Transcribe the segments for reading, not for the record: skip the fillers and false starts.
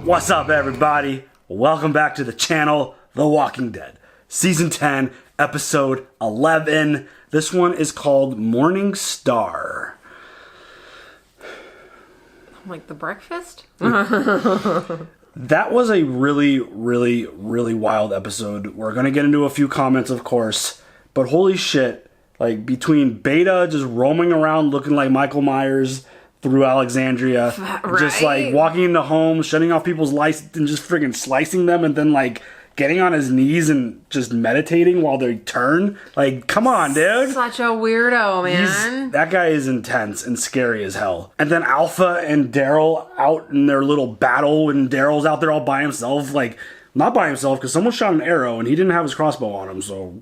What's up, everybody? Welcome back to the channel, The Walking Dead. Season 10, Episode 11. This one is called Morning Star. Like the breakfast? That was a really wild episode. We're going to get into a few comments, of course. But holy shit, like between Beta just roaming around looking like Michael Myers through Alexandria, right? Just like walking into homes, shutting off people's lights and just friggin' slicing them, and then like getting on his knees and just meditating while they turn. Like, come on, dude. Such a weirdo, man. That guy is intense and scary as hell. And then Alpha and Daryl out in their little battle, and Daryl's out there all by himself. Like, not by himself, because someone shot an arrow and he didn't have his crossbow on him, so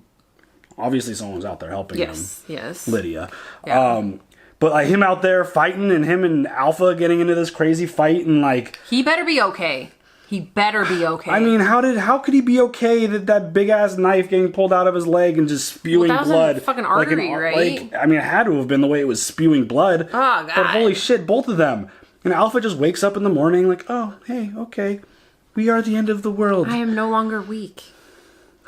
obviously someone's out there helping him. Yes. Lydia. Yeah. But like him out there fighting, and him and Alpha getting into this crazy fight, and like he better be okay. He better be okay. I mean, how could he be okay that big ass knife getting pulled out of his leg and just spewing that was blood? a fucking artery, right? Like, I mean, it had to have been the way it was spewing blood. Oh god. But holy shit, both of them. And Alpha just wakes up in the morning like, oh, hey, okay, we are the end of the world. I am no longer weak.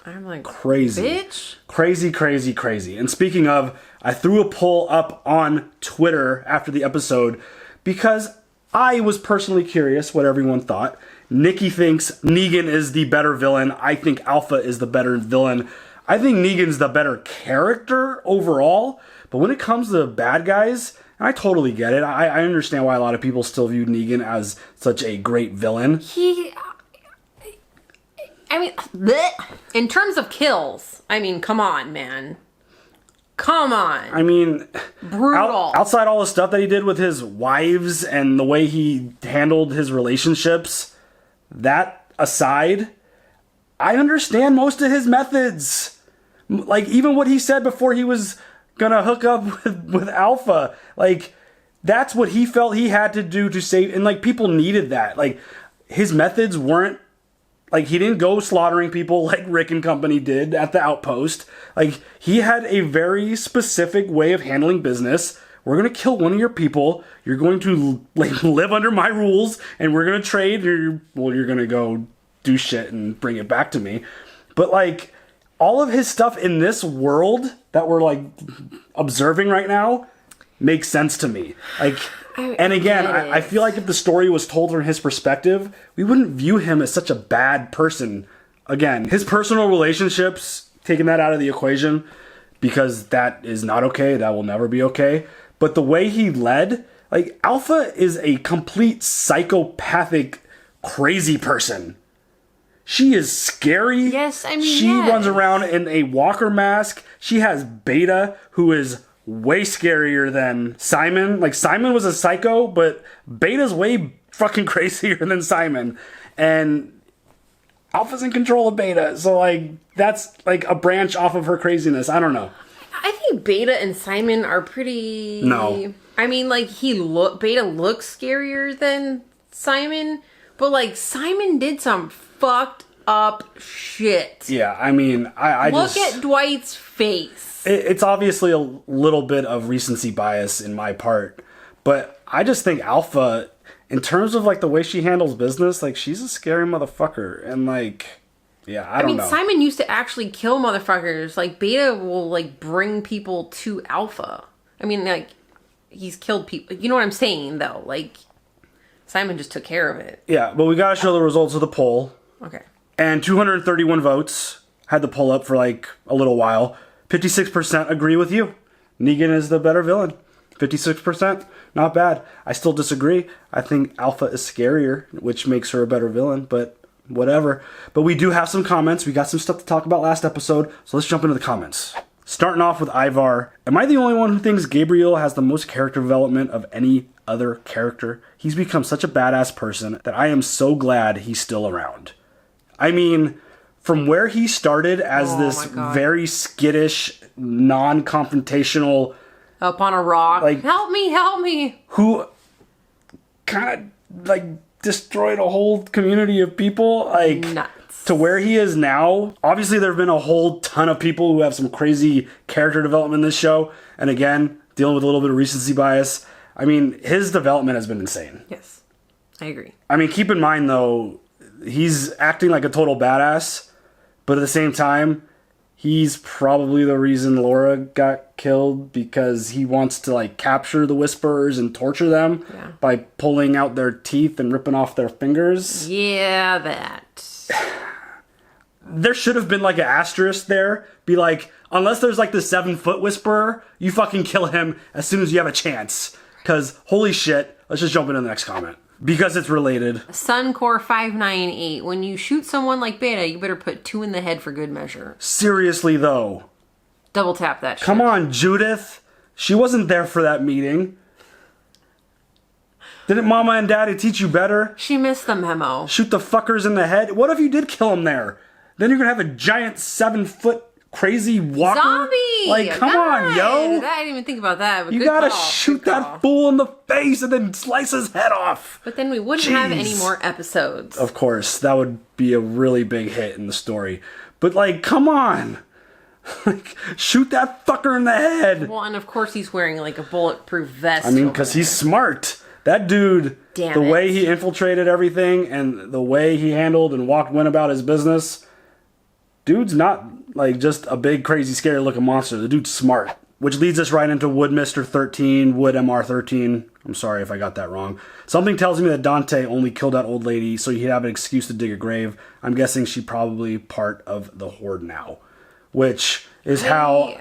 I'm like, crazy. Bitch. Crazy. And speaking of, I threw a poll up on Twitter after the episode because I was personally curious what everyone thought. Nikki thinks Negan is the better villain. I think Alpha is the better villain. I think Negan's the better character overall. But when it comes to bad guys, and I totally get it. I understand why a lot of people still view Negan as such a great villain. I mean, bleh. In terms of kills, I mean, come on, man. Come on. I mean, brutal. Outside all the stuff that he did with his wives and the way he handled his relationships, that aside, I understand most of his methods. Like, even what he said before he was gonna hook up with Alpha. Like, that's what he felt he had to do to save, and like, people needed that. Like, his methods weren't, like, he didn't go slaughtering people like Rick and company did at the outpost. Like, he had a very specific way of handling business. We're going to kill one of your people. You're going to like live under my rules, and we're going to trade. You're going to go do shit and bring it back to me. But like, all of his stuff in this world that we're like observing right now makes sense to me. Like, and again, I feel like if the story was told from his perspective, we wouldn't view him as such a bad person. Again, his personal relationships, taking that out of the equation, because that is not okay. That will never be okay. But the way he led, like, Alpha is a complete psychopathic, crazy person. She is scary. Yes, I mean, she runs around in a walker mask. She has Beta, who is way scarier than Simon. Like, Simon was a psycho, but Beta's way fucking crazier than Simon. And Alpha's in control of Beta. So, like, that's like a branch off of her craziness. I don't know. I think Beta and Simon are pretty... No. I mean, like, Beta looks scarier than Simon, but, like, Simon did some fucked up shit. Yeah, I mean, I Look at Dwight's face. It's obviously a little bit of recency bias in my part, but I just think Alpha, in terms of like the way she handles business, like, she's a scary motherfucker. And like, yeah, I don't know. Simon used to actually kill motherfuckers. Like, Beta will like bring people to Alpha. I mean, like, he's killed people. You know what I'm saying, though? Like, Simon just took care of it. Yeah, but we gotta show the results of the poll. Okay. And 231 votes. Had the poll up for like a little while. 56% agree with you. Negan is the better villain. 56%. Not bad. I still disagree. I think Alpha is scarier, which makes her a better villain, but whatever. But we do have some comments. We got some stuff to talk about last episode, so let's jump into the comments. Starting off with Ivar. Am I the only one who thinks Gabriel has the most character development of any other character? He's become such a badass person that I am so glad he's still around. I mean, from where he started as this very skittish, non-confrontational... Up on a rock. Like, help me. Who kind of, like, destroyed a whole community of people. Like, nuts. To where he is now. Obviously, there have been a whole ton of people who have some crazy character development in this show. And again, dealing with a little bit of recency bias. I mean, his development has been insane. Yes. I agree. I mean, keep in mind, though, he's acting like a total badass, but at the same time, he's probably the reason Laura got killed, because he wants to, like, capture the Whisperers and torture them by pulling out their teeth and ripping off their fingers. Yeah, that. There should have been, like, an asterisk there. Be like, unless there's, like, the 7-foot Whisperer, you fucking kill him as soon as you have a chance. Because, holy shit, let's just jump into the next comment. Because it's related. Suncore 598. When you shoot someone like Beta, you better put 2 in the head for good measure. Seriously, though. Double tap that shit. Come on, Judith. She wasn't there for that meeting. Didn't Mama and Daddy teach you better? She missed the memo. Shoot the fuckers in the head? What if you did kill him there? Then you're gonna have a giant 7-foot crazy walker? Zombie! Like, come on, yo! I didn't even think about that. But You gotta shoot that fool in the face and then slice his head off. But then we wouldn't have any more episodes. Of course, that would be a really big hit in the story. But, like, come on. Like, shoot that fucker in the head. Well, and of course he's wearing, like, a bulletproof vest. I mean, because he's smart. That dude, the way he infiltrated everything and the way he handled and went about his business, dude's not, like, just a big, crazy, scary-looking monster. The dude's smart. Which leads us right into Wood Mr. 13, Wood MR 13. I'm sorry if I got that wrong. Something tells me that Dante only killed that old lady so he'd have an excuse to dig a grave. I'm guessing she's probably part of the Horde now. Which is how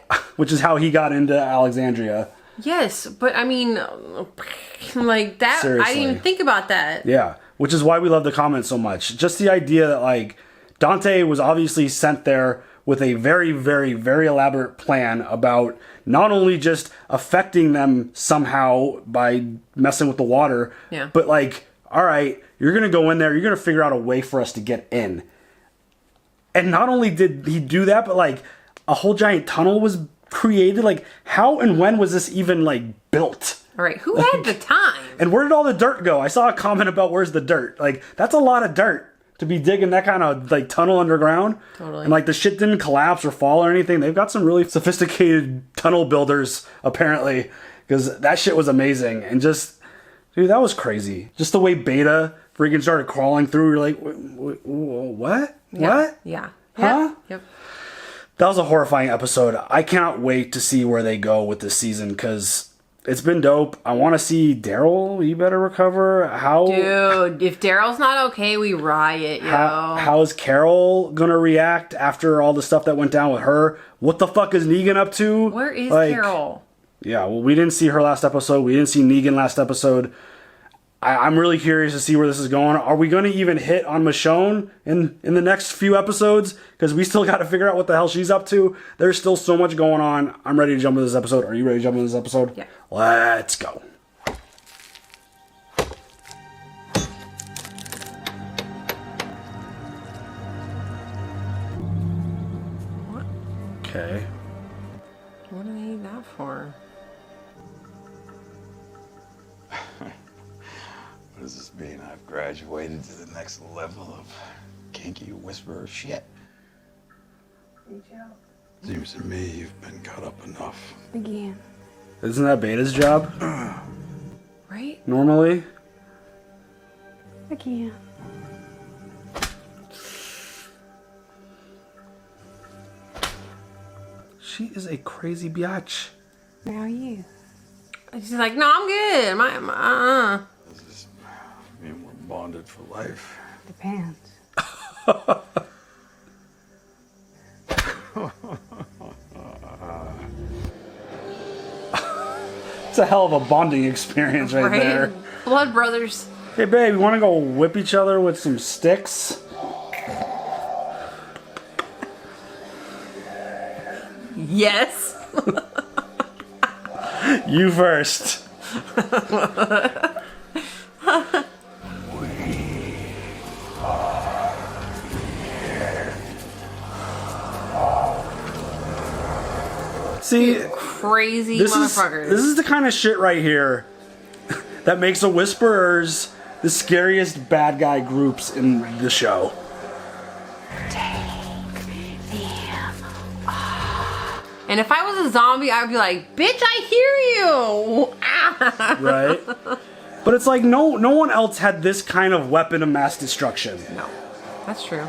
he got into Alexandria. Yes, but I mean, like that, Seriously. I didn't even think about that. Yeah, which is why we love the comments so much. Just the idea that, like, Dante was obviously sent there with a very, very, very elaborate plan about not only just affecting them somehow by messing with the water, but, like, all right, you're going to go in there, you're going to figure out a way for us to get in. And not only did he do that, but, like, a whole giant tunnel was created. Like, how and when was this even, like, built? All right, who had the time? And where did all the dirt go? I saw a comment about where's the dirt. Like, that's a lot of dirt to be digging that kind of, like, tunnel underground. Totally. And, like, the shit didn't collapse or fall or anything. They've got some really sophisticated tunnel builders, apparently, because that shit was amazing. And just, dude, that was crazy. Just the way Beta freaking started crawling through. You're like, what? Yeah. What? Yeah. Huh? Yep. That was a horrifying episode. I cannot wait to see where they go with this season, because it's been dope. I want to see Daryl. He better recover. Dude, if Daryl's not okay, we riot, yo. How is Carol gonna react after all the stuff that went down with her? What the fuck is Negan up to? Where is Carol? Yeah, well, we didn't see her last episode. We didn't see Negan last episode. I'm really curious to see where this is going. Are we going to even hit on Michonne in the next few episodes? Because we still got to figure out what the hell she's up to. There's still so much going on. I'm ready to jump into this episode. Are you ready to jump into this episode? Yeah. Let's go. What? Okay. What do they need that for? What does this mean? I've graduated to the next level of kinky whisperer shit. Seems to me you've been cut up enough. Again. Isn't that Beta's job? Right? Normally? Again. She is a crazy biatch. Now you. She's like, no, I'm good. Does this mean we're bonded for life? Depends. It's a hell of a bonding experience right there. Blood brothers. Hey, babe, you want to go whip each other with some sticks? Yes. You first. See, Crazy this motherfuckers. is the kind of shit right here that makes the Whisperers the scariest bad guy groups in the show. And if I was a zombie, I'd be like, bitch, I hear you. Ah. Right? But it's like no one else had this kind of weapon of mass destruction. No, that's true.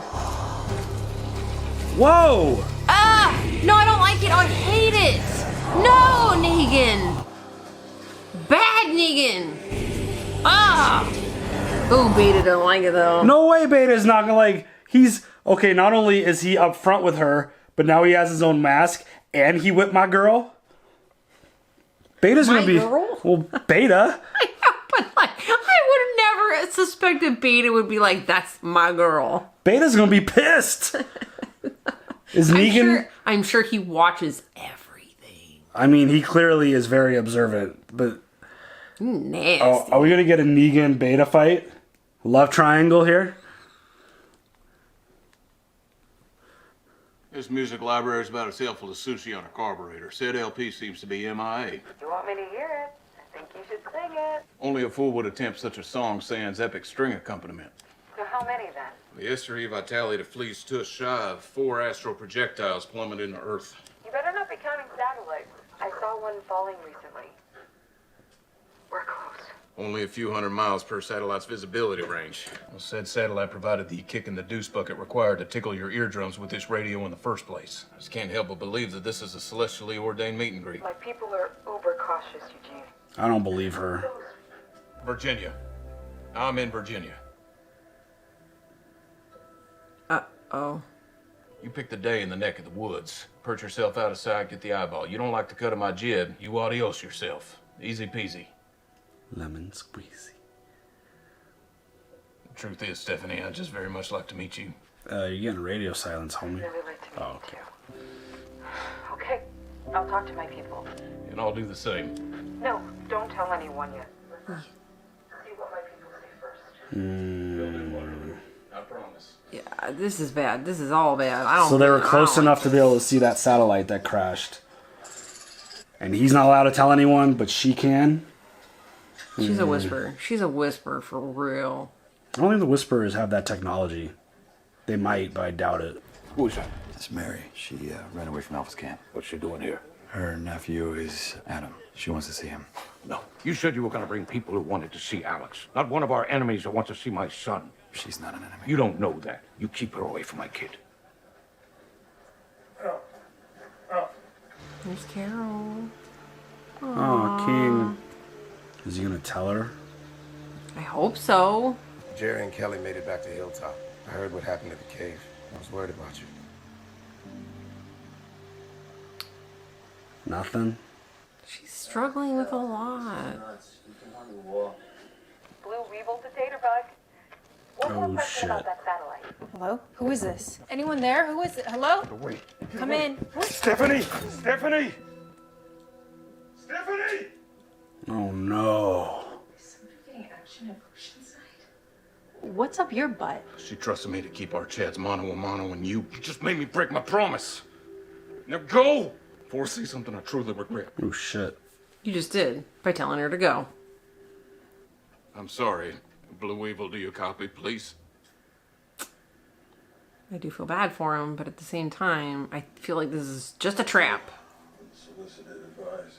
Whoa! Ah! No, I don't like it. I hate it. No, Negan. Bad Negan. Ah! Ooh, Beta doesn't like it though. No way Beta's not gonna like, he's, okay, not only is he up front with her, but now he has his own mask, and he whipped my girl. Beta's My gonna be, girl? well, Beta. But like, I would have never suspected Beta would be like, that's my girl. Beta's gonna be pissed. Is Negan? I'm sure he watches everything. I mean, he clearly is very observant, but Nasty. oh, are we gonna get a Negan Beta fight? Love triangle here? This music library is about as helpful as sushi on a carburetor. Said LP seems to be MIA. You want me to hear it? I think you should sing it. Only a fool would attempt such a song sans epic string accompaniment. So how many then? The yesterday I tallied a fleece tush shy of 4 astral projectiles plummeted into Earth. You better not be counting satellites. I saw one falling recently. We're close. Only a few hundred miles per satellite's visibility range. Well, said satellite provided the kick in the deuce bucket required to tickle your eardrums with this radio in the first place. I just can't help but believe that this is a celestially ordained meet and greet. My people are uber cautious, Eugene. I don't believe her. Virginia. I'm in Virginia. Oh. You pick the day in the neck of the woods. Perch yourself out of sight, get the eyeball. You don't like the cut of my jib, you adios yourself. Easy peasy. Lemon squeezy. The truth is, Stephanie, I'd just very much like to meet you. You're getting radio silence, homie. Really like to meet Oh, you too. Okay, I'll talk to my people. And I'll do the same. No, don't tell anyone yet. See what my people say first. I promise. Yeah, this is bad. This is all bad. I don't. So they were I don't close like enough to be able to see that satellite that crashed. And he's not allowed to tell anyone, but she can. She's a whisperer. She's a whisperer for real. I don't think the Whisperers have that technology. They might, but I doubt it. Who's that? It's Mary. She ran away from Alpha's camp. What's she doing here? Her nephew is Adam. She wants to see him. No. You said you were going to bring people who wanted to see Alex, not one of our enemies that wants to see my son. She's not an enemy. You don't know that. You keep her away from my kid. There's Carol. Oh, King. Is he gonna tell her? I hope so. Jerry and Kelly made it back to Hilltop. I heard what happened at the cave. I was worried about you. Nothing? She's struggling with a lot. Blue Weevil to Taterbug. One more Oh, question shit. about that satellite. Hello? Who is this? Anyone there? Who is it? Hello? Wait. Come in. Stephanie! Stephanie! Stephanie! Oh no. What's up your butt? She trusted me to keep our chats mano a mano, and you just made me break my promise. Now go! Before I see something I truly regret. Oh shit. You just did by telling her to go. I'm sorry. Blue Weevil, do you copy, please? I do feel bad for him, but at the same time, I feel like this is just a trap. Solicited advice.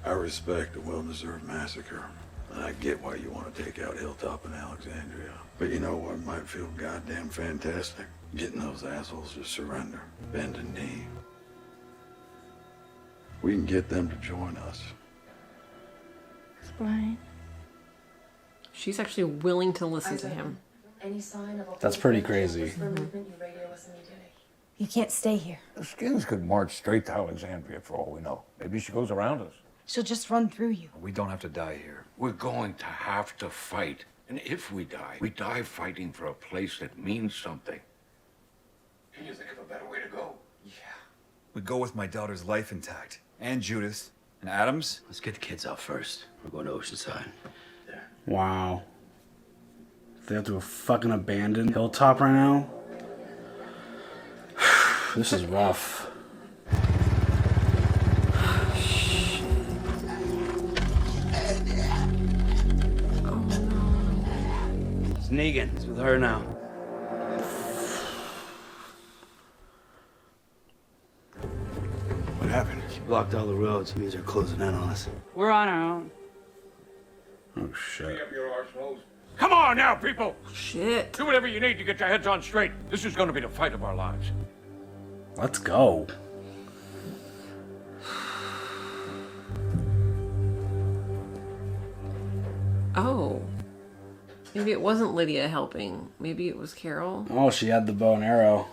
I respect the well-deserved massacre, and I get why you want to take out Hilltop and Alexandria. But you know what might feel goddamn fantastic? Getting those assholes to surrender, bend a knee. We can get them to join us. Explain. She's actually willing to listen to him. That's pretty crazy. You can't stay here. The skins could march straight to Alexandria for all we know. Maybe she goes around us. She'll just run through you. We don't have to die here. We're going to have to fight. And if we die fighting for a place that means something. Can you think of a better way to go? We go with my daughter's life intact. And Judith. And Adams. Let's get the kids out first. We're going to Oceanside. Wow. They have to fucking abandon Hilltop right now? This is rough. It's Negan. It's with her now. What happened? She blocked all the roads. It means they're closing in on us. We're on our own. Oh shit. Come on now, people! Shit. Do whatever you need to get your heads on straight. This is going to be the fight of our lives. Let's go. Oh. Maybe it wasn't Lydia helping. Maybe it was Carol. Oh, she had the bow and arrow.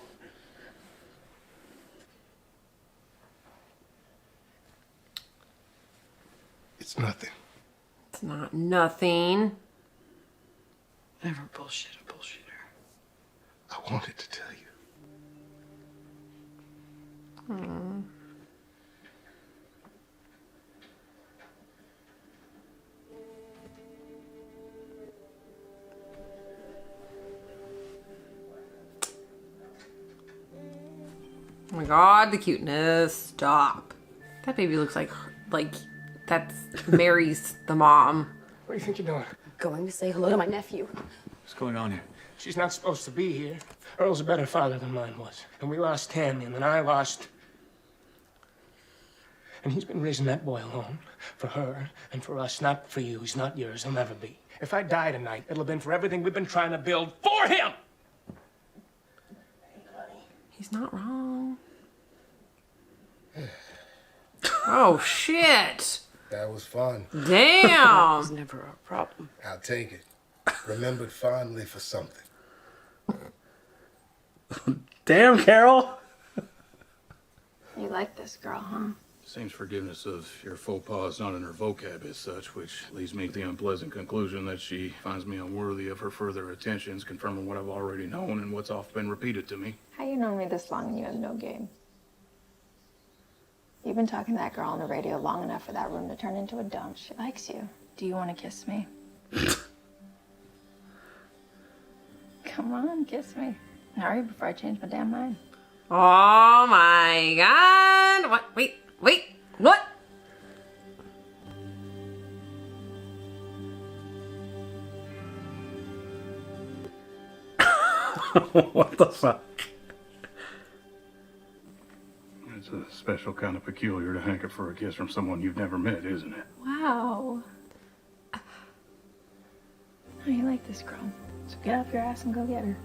It's nothing. It's not nothing. Never bullshit a bullshitter. I wanted to tell you. Hmm. Oh my god, the cuteness. Stop. That baby looks like that's Mary's the mom. What do you think you're doing? Going to say hello to my nephew. What's going on here? She's not supposed to be here. Earl's a better father than mine was. And we lost Tammy, and then I lost... And he's been raising that boy alone. For her and for us, not for you. He's not yours. He'll never be. If I die tonight, it'll have been for everything we've been trying to build for him! He's not wrong. Oh, shit. That was fun. Damn. It was never our problem. I'll take it. Remembered fondly for something. Damn, Carol. You like this girl, huh? Seems forgiveness of your faux pas is not in her vocab as such, which leads me to the unpleasant conclusion that she finds me unworthy of her further attentions, confirming what I've already known and what's often been repeated to me. How you known me this long and you have no game? You've been talking to that girl on the radio long enough for that room to turn into a dump. She likes you. Do you want to kiss me? Come on, kiss me. Hurry before I change my damn mind. Oh my god. What? Wait. What? What the fuck? It's a special kind of peculiar to hanker for a kiss from someone you've never met, isn't it? Wow. Oh, you like this girl. So get off your ass and go get her.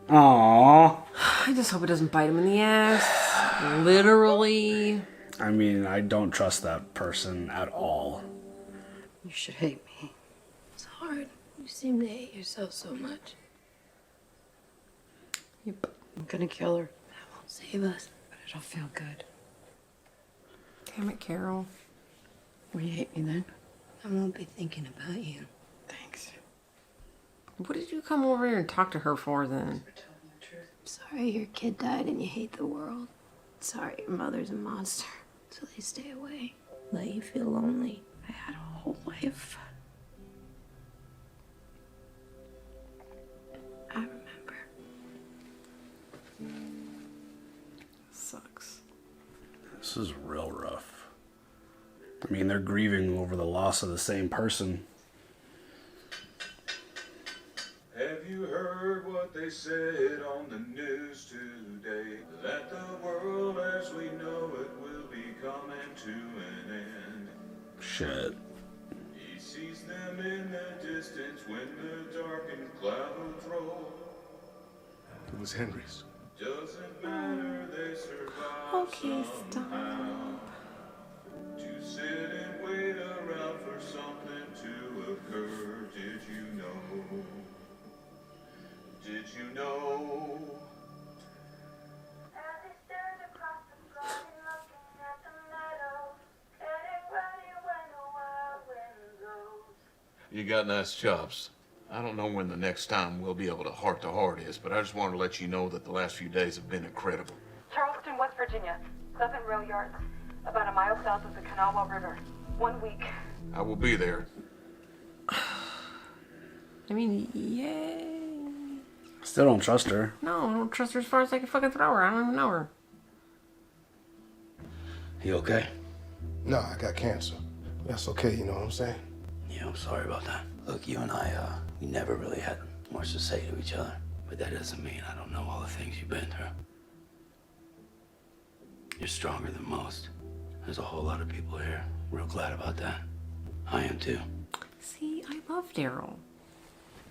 Aww. I just hope it doesn't bite him in the ass. Literally. I mean, I don't trust that person at all. You should hate me. It's hard. You seem to hate yourself so much. Yep. I'm gonna kill her. That won't save us, but it'll feel good. Damn it, Carol. Will you hate me then? I won't be thinking about you. Thanks. What did you come over here and talk to her for then? Sorry your kid died and you hate the world. Sorry your mother's a monster. So they stay away. Let you feel lonely. I had a whole life. I remember. Sucks. This is real rough. I mean, they're grieving over the loss of the same person. Have you heard what they said on the news today? That the world as we know it will be coming to an end. Shit. He sees them in the distance when the darkened clouds roll. It was Henry's. Doesn't matter, they survive Okay, somehow. To sit and wait around for something to occur. Did you know? Did you know? You got nice chops. I don't know when the next time we'll be able to heart is, but I just wanted to let you know that the last few days have been incredible. Charleston, West Virginia. Pleasant Rail Yards. About a mile south of the Kanawha River. 1 week. I will be there. I mean, yay. Still don't trust her. No, I don't trust her as far as I can fucking throw her. I don't even know her. You okay? No, I got cancer. That's okay, you know what I'm saying? Yeah, I'm sorry about that. Look, you and I, we never really had much to say to each other. But that doesn't mean I don't know all the things you've been through. You're stronger than most. There's a whole lot of people here. Real glad about that. I am too. See, I love Daryl.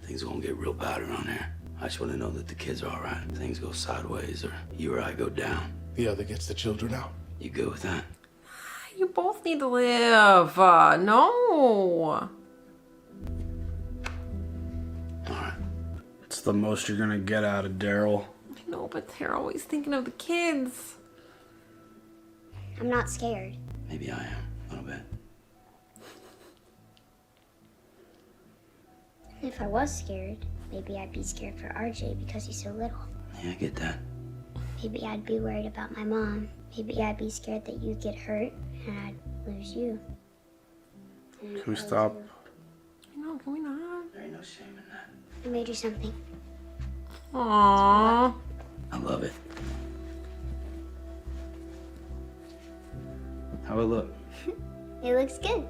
Things are gonna get real bad around here. I just want to know that the kids are all right. If things go sideways or you or I go down. The other gets the children out. You good with that? You both need to live. No. Alright. It's the most you're gonna get out of Daryl. I know, but they're always thinking of the kids. I'm not scared. Maybe I am, a little bit. If I was scared, maybe I'd be scared for RJ because he's so little. Yeah, I get that. Maybe I'd be worried about my mom. Maybe I'd be scared that you'd get hurt and I'd lose you. Can we stop? No, can we not? There ain't no shame in that. I made you something. Aww. I love it. How it look? It looks good.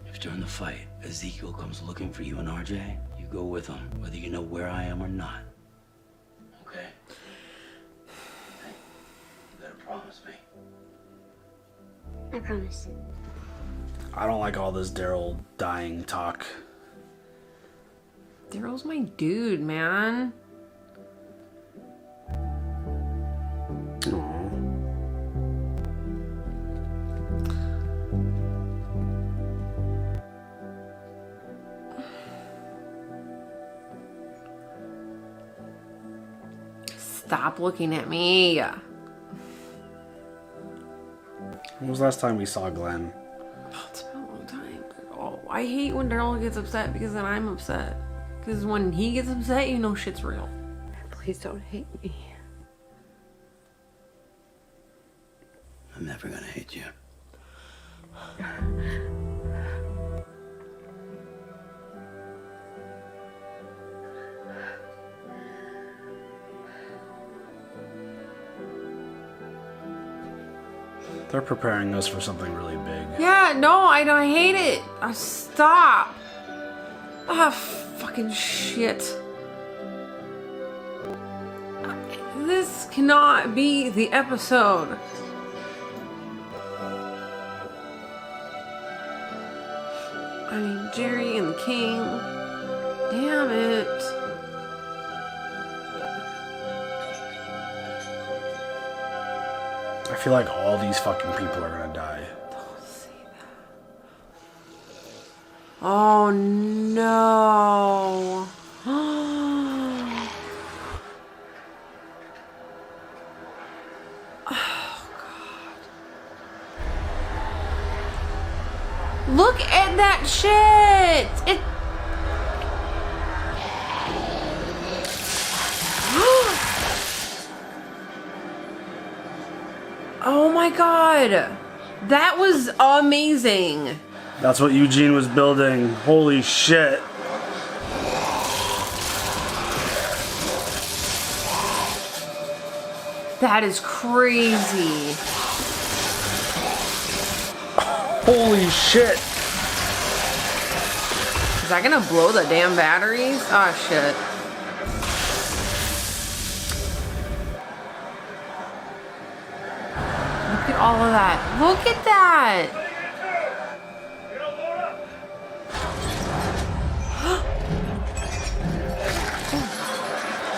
If during the fight, Ezekiel comes looking for you and RJ, you go with him, whether you know where I am or not. Okay? Hey, you better promise me. I promise. I don't like all this Daryl dying talk. Daryl's my dude, man. Aww. Stop looking at me. When was the last time we saw Glenn? Oh, it's been a long time. Oh, I hate when Daryl gets upset because then I'm upset. Because when he gets upset, you know shit's real. Please don't hate me. I'm never gonna hate you. They're preparing us for something really big. Yeah, no, I hate it. Stop. Ah, fucking shit. This cannot be the episode. I mean, Jerry and the King. Damn it. I feel like all these fucking people are gonna die. Don't say that. Oh no. Oh God. Look at that shit. Oh my God. That was amazing. That's what Eugene was building. Holy shit. That is crazy. Holy shit. Is that gonna blow the damn batteries? Oh shit. Look at all of that. Look at that.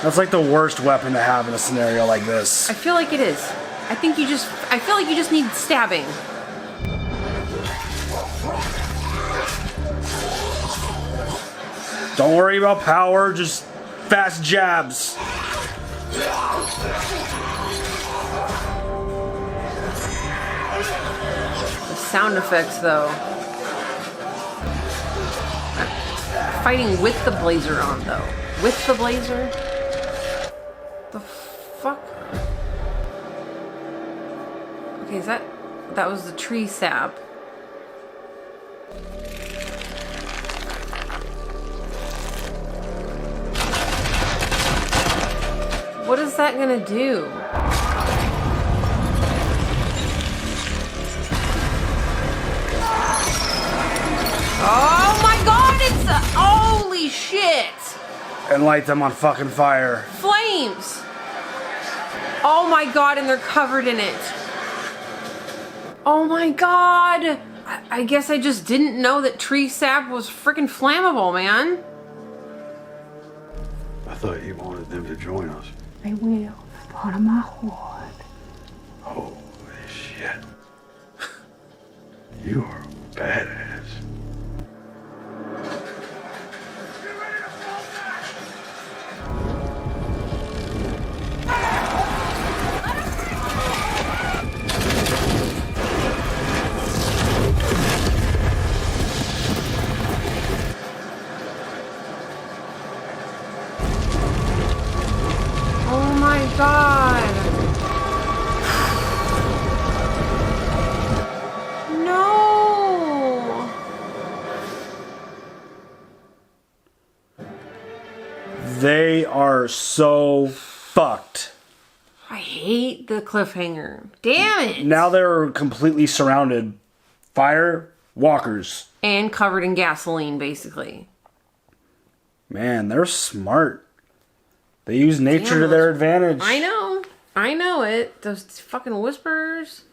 That's like the worst weapon to have in a scenario like this. I feel like it is. I feel like you just need stabbing. Don't worry about power, just fast jabs. The sound effects, though. Fighting with the blazer on, though. With the blazer? The fuck? Okay, is that was the tree sap. What is that gonna do? Oh my God, it's holy shit! And light them on fucking fire. Flames! Oh my god, and they're covered in it. Oh my god. I guess I just didn't know that tree sap was freaking flammable, man. I thought you wanted them to join us. I will. Part of my heart. Holy shit. You are a badass. Oh my god. No. They are so fucked. I hate the cliffhanger. Damn it. Now they're completely surrounded. Fire, walkers. And covered in gasoline, basically. Man, they're smart. They use nature to their advantage. I know. I know it. Those fucking whispers.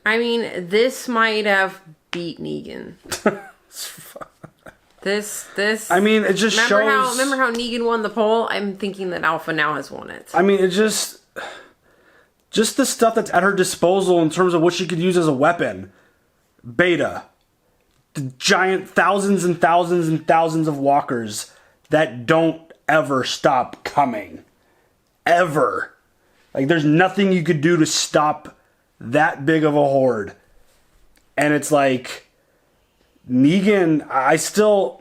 I mean, this might have beat Negan. This. I mean, it just shows. Remember how Negan won the poll? I'm thinking that Alpha now has won it. I mean, it just the stuff that's at her disposal in terms of what she could use as a weapon. Beta. The giant thousands and thousands and thousands of walkers that don't ever stop coming. Ever. Like, there's nothing you could do to stop that big of a horde. And it's like, Negan, I'm still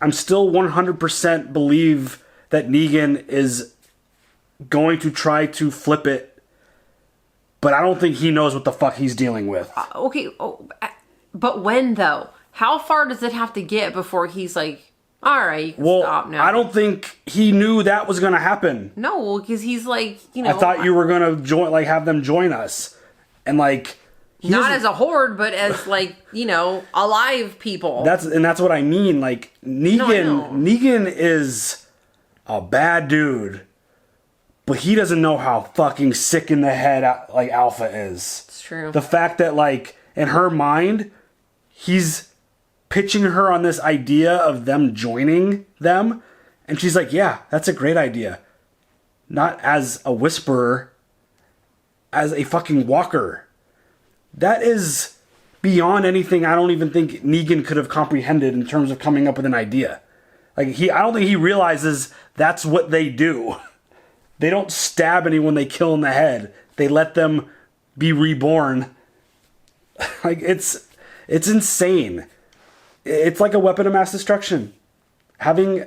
100% believe that Negan is going to try to flip it, but I don't think he knows what the fuck he's dealing with. Okay, but when though? How far does it have to get before he's like, all right, you can stop now? I don't think he knew that was going to happen. No, because he's like, you know. I thought you were going to join, like, have them join us, and like. Not as a horde, but as like, you know, alive people. That's what I mean. Like, Negan is a bad dude, but he doesn't know how fucking sick in the head like Alpha is. It's true. The fact that, like, in her mind, he's pitching her on this idea of them joining them, and she's like, yeah, that's a great idea. Not as a whisperer, as a fucking walker. That is beyond anything I don't even think Negan could have comprehended in terms of coming up with an idea. Like, I don't think he realizes that's what they do. They don't stab anyone they kill in the head. They let them be reborn. Like, it's insane. It's like a weapon of mass destruction. Having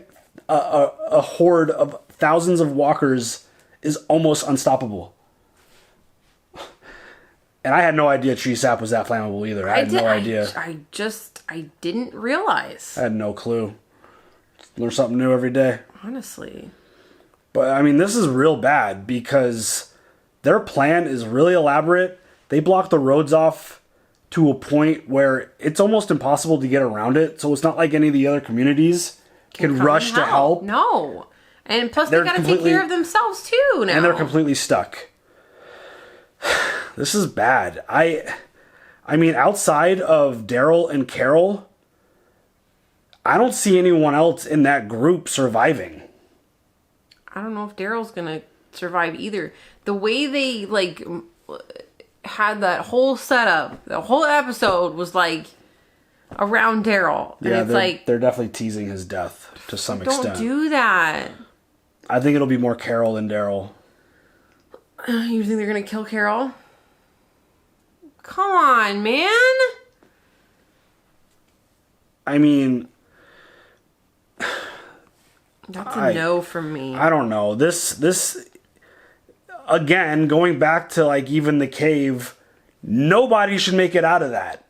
a horde of thousands of walkers is almost unstoppable. And I had no idea tree sap was that flammable either. I had no idea. I didn't realize. I had no clue. Learn something new every day. Honestly. But, I mean, this is real bad because their plan is really elaborate. They block the roads off to a point where it's almost impossible to get around it. So it's not like any of the other communities can rush to help. No. And plus they gotta take care of themselves too now. And they're completely stuck. This is bad. I mean, outside of Daryl and Carol, I don't see anyone else in that group surviving. I don't know if Daryl's gonna survive either. The way they, like, had that whole setup, the whole episode was, like, around Daryl. And Yeah, it's they're definitely teasing his death to some extent. Don't do that. I think it'll be more Carol than Daryl. You think they're gonna kill Carol? Come on, man. I mean, that's a no from me. I don't know. This again, going back to, like, even the cave, nobody should make it out of that.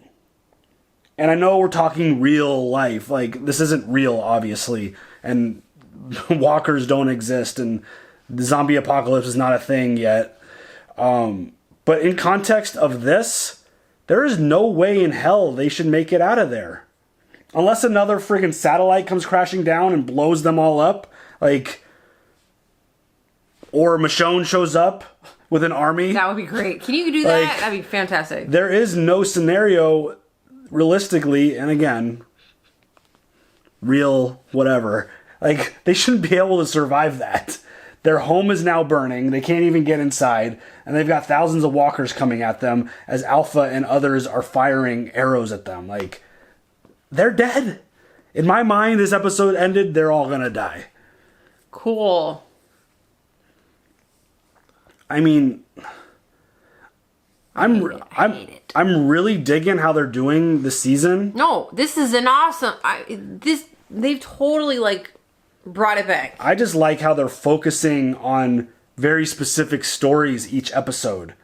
And I know we're talking real life. Like, this isn't real, obviously. And walkers don't exist. And the zombie apocalypse is not a thing yet. But in context of this, there is no way in hell they should make it out of there. Unless another friggin' satellite comes crashing down and blows them all up. Like, Or Michonne shows up with an army. That would be great. Can you do that? That'd be fantastic. There is no scenario, realistically, and again, real whatever. Like, they shouldn't be able to survive that. Their home is now burning. They can't even get inside. And they've got thousands of walkers coming at them as Alpha and others are firing arrows at them. Like, they're dead. In my mind, this episode ended, they're all gonna die. Cool. I mean, I'm really digging how they're doing this season. No, this is an awesome. They've totally like brought it back. I just like how they're focusing on very specific stories each episode,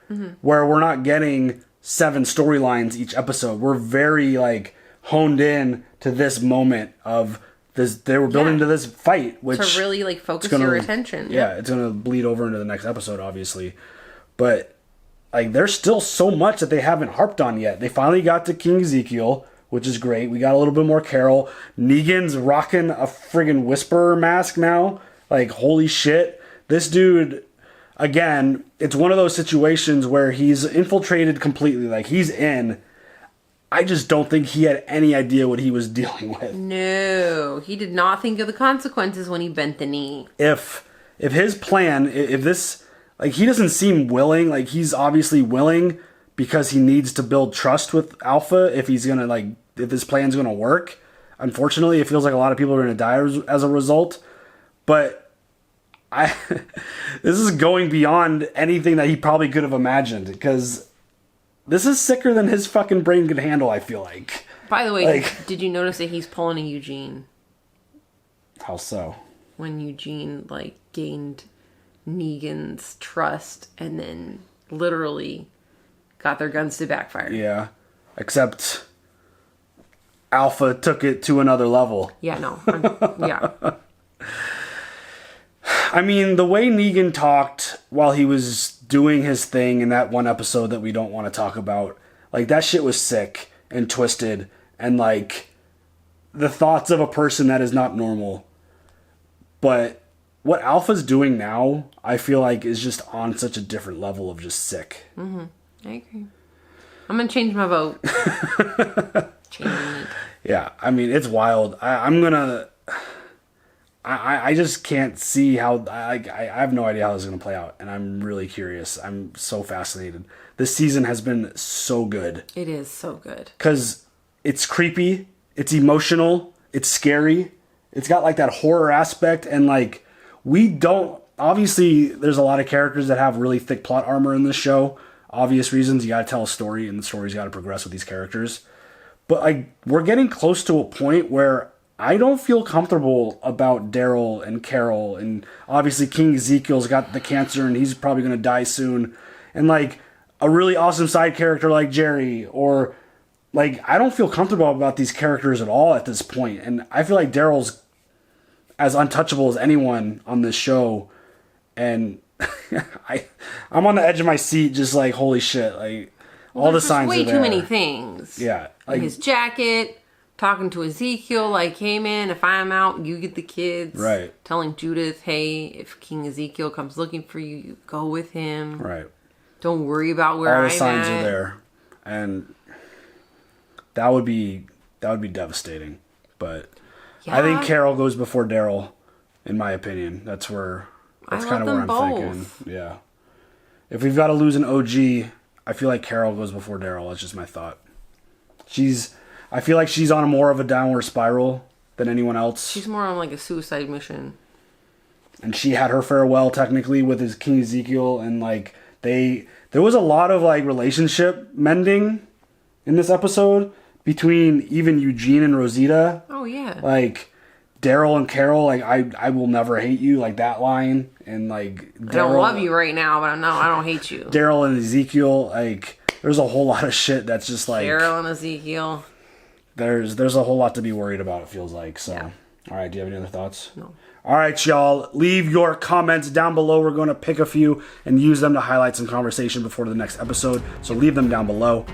where we're not getting 7 storylines each episode. We're very like honed in to this moment of this. They were building to this fight, which to really like focus your attention. Yeah, it's gonna bleed over into the next episode, obviously, but like there's still so much that they haven't harped on yet. They finally got to King Ezekiel, which is great. We got a little bit more Carol. Negan's rocking a friggin' Whisperer mask now. Like, holy shit. This dude, again, it's one of those situations where he's infiltrated completely. Like, he's in. I just don't think he had any idea what he was dealing with. No, he did not think of the consequences when he bent the knee. If his plan, if this, like, he doesn't seem willing. Like, he's obviously willing because he needs to build trust with Alpha if he's gonna, like, if this plan's gonna work. Unfortunately, it feels like a lot of people are gonna die as a result. But this is going beyond anything that he probably could have imagined, because this is sicker than his fucking brain could handle, I feel like. By the way, did you notice that he's pulling a Eugene? How so? When Eugene, like, gained Negan's trust and then literally got their guns to backfire. Yeah. Except Alpha took it to another level. Yeah, no. Yeah. I mean, the way Negan talked while he was doing his thing in that one episode that we don't want to talk about, like, that shit was sick and twisted and, like, the thoughts of a person that is not normal. But what Alpha's doing now, I feel like, is just on such a different level of just sick. I agree. I'm going to change my vote. Changing it. Yeah, I mean, it's wild. I just can't see how. I have no idea how this is going to play out, and I'm really curious. I'm so fascinated. This season has been so good. It is so good. Because it's creepy, it's emotional, it's scary. It's got, like, that horror aspect, and, like, we don't. Obviously, there's a lot of characters that have really thick plot armor in this show. Obvious reasons. You got to tell a story, and the story's got to progress with these characters. But, like, we're getting close to a point where I don't feel comfortable about Daryl and Carol, and obviously King Ezekiel's got the cancer and he's probably going to die soon. And, like, a really awesome side character like Jerry, or, like, I don't feel comfortable about these characters at all at this point. And I feel like Daryl's as untouchable as anyone on this show. And I'm on the edge of my seat just like, holy shit, like, all the signs are there. Way too many things. Yeah. Like, his jacket, talking to Ezekiel, like, hey man, if I'm out, you get the kids. Right. Telling Judith, hey, if King Ezekiel comes looking for you, you go with him. Right. Don't worry about where I'm at. All the signs are there. And that would be devastating. But yeah. I think Carol goes before Daryl, in my opinion. That's kind of where I'm thinking. Yeah. If we've got to lose an OG, I feel like Carol goes before Daryl. That's just my thought. I feel like she's on more of a downward spiral than anyone else. She's more on, like, a suicide mission. And she had her farewell, technically, with his King Ezekiel, and, like, there was a lot of, like, relationship mending in this episode between even Eugene and Rosita. Oh, yeah. Like, Daryl and Carol, like, I will never hate you, like, that line. And, like, I don't love you right now, but I don't hate you. Daryl and Ezekiel, like, there's a whole lot of shit that's just, like... Daryl and Ezekiel. There's a whole lot to be worried about, it feels like. So, yeah. All right, do you have any other thoughts? No. All right, y'all. Leave your comments down below. We're going to pick a few and use them to highlight some conversation before the next episode. So leave them down below.